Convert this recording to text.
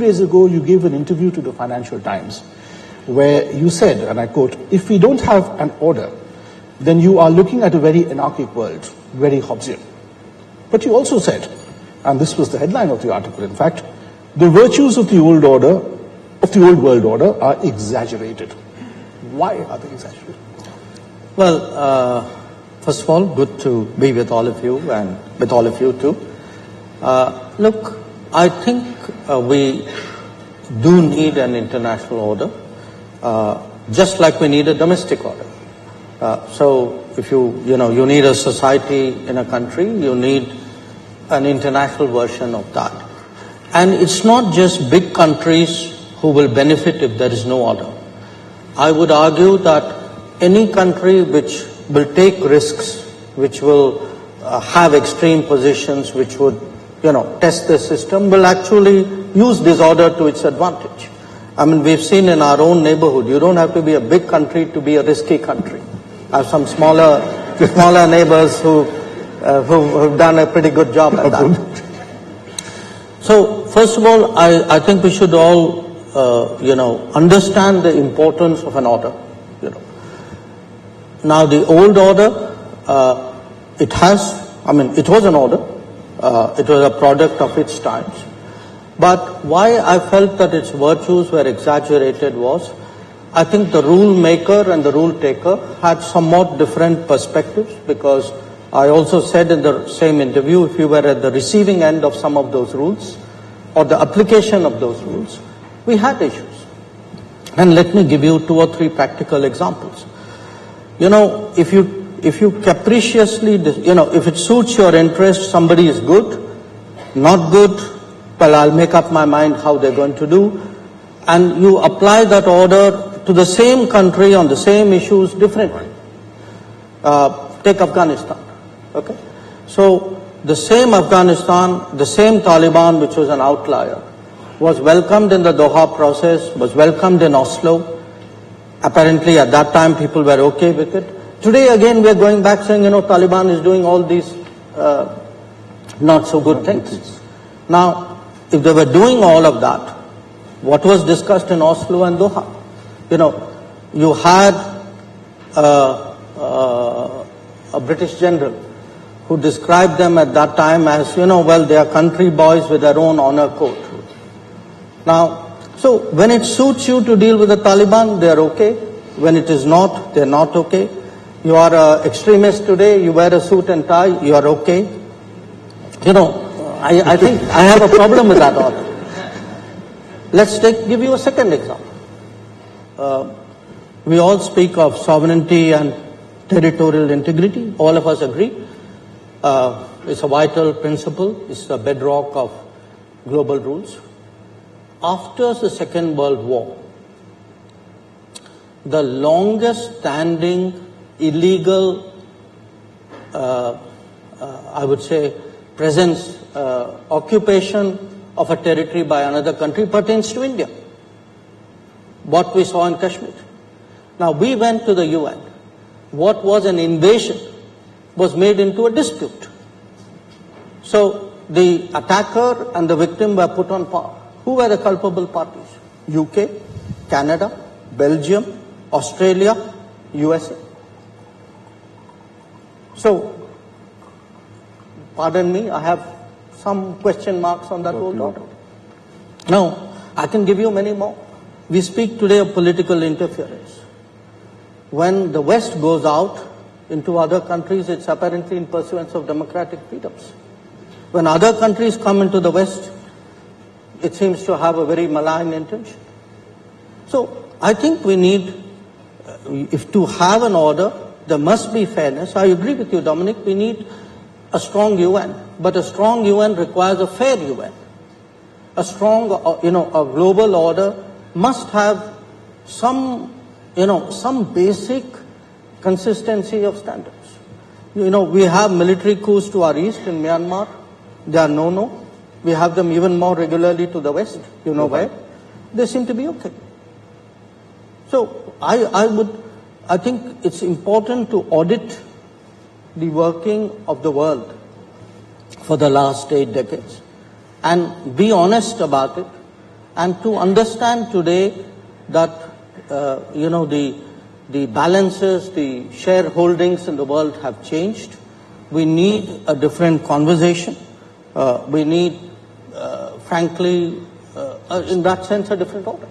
days ago, you gave an interview to the Financial Times where you said, and I quote, "If we don't have an order, then you are looking at a very anarchic world, very Hobbesian." But you also said, and this was the headline of the article, in fact, "The virtues of the old order, of the old world order, are exaggerated." Why are they exaggerated? Well, first of all, good to be with all of you and with all of you too. Look, I think we do need an international order, just like we need a domestic order. So if you need a society in a country, you need an international version of that. And it's not just big countries who will benefit if there is no order. I would argue that any country which will take risks, which will have extreme positions, which would, test the system, will actually use disorder to its advantage. I mean, we've seen in our own neighborhood, you don't have to be a big country to be a risky country. I have some smaller neighbors who've done a pretty good job at that. So, first of all, I think we should all, understand the importance of an order. Now, the old order, it was an order. It was a product of its times. But why I felt that its virtues were exaggerated was, I think the rule maker and the rule taker had somewhat different perspectives, because I also said in the same interview, if you were at the receiving end of some of those rules or the application of those rules, we had issues. And let me give you 2 or 3 practical examples. If you capriciously, if it suits your interest, somebody is good, not good, well, I'll make up my mind how they're going to do, and you apply that order to the same country on the same issues differently. Take Afghanistan, okay? So, the same Afghanistan, the same Taliban, which was an outlier, was welcomed in the Doha process, was welcomed in Oslo. Apparently, at that time, people were okay with it. Today, again, we are going back saying, Taliban is doing all these not so good things. Now, if they were doing all of that, what was discussed in Oslo and Doha? You had a British general who described them at that time as, well, they are country boys with their own honor code. Now, so when it suits you to deal with the Taliban, they are okay. When it is not, they are not okay. You are an extremist today, you wear a suit and tie, you are okay. I think I have a problem with that order. Let's give you a second example. We all speak of sovereignty and territorial integrity. All of us agree. It's a vital principle. It's the bedrock of global rules. After the Second World War, the longest standing illegal, I would say, presence, occupation of a territory by another country pertains to India. What we saw in Kashmir. Now, we went to the UN. What was an invasion was made into a dispute. So, the attacker and the victim were put on par. Who were the culpable parties? UK, Canada, Belgium, Australia, USA. So, pardon me, I have some question marks on that old order. Now, I can give you many more. We speak today of political interference. When the West goes out into other countries, it's apparently in pursuance of democratic freedoms. When other countries come into the West, it seems to have a very malign intention. So, I think we need, if to have an order, there must be fairness. I agree with you, Dominic, we need a strong UN, but a strong UN requires a fair UN. A strong, a global order must have some basic consistency of standards. We have military coups to our east in Myanmar. They are no-no. We have them even more regularly to the west. You know where? They seem to be okay. So I think it's important to audit the working of the world for the last 8 decades and be honest about it And to understand today that, the balances, the shareholdings in the world have changed, we need a different conversation. We need, frankly, in that sense, a different order.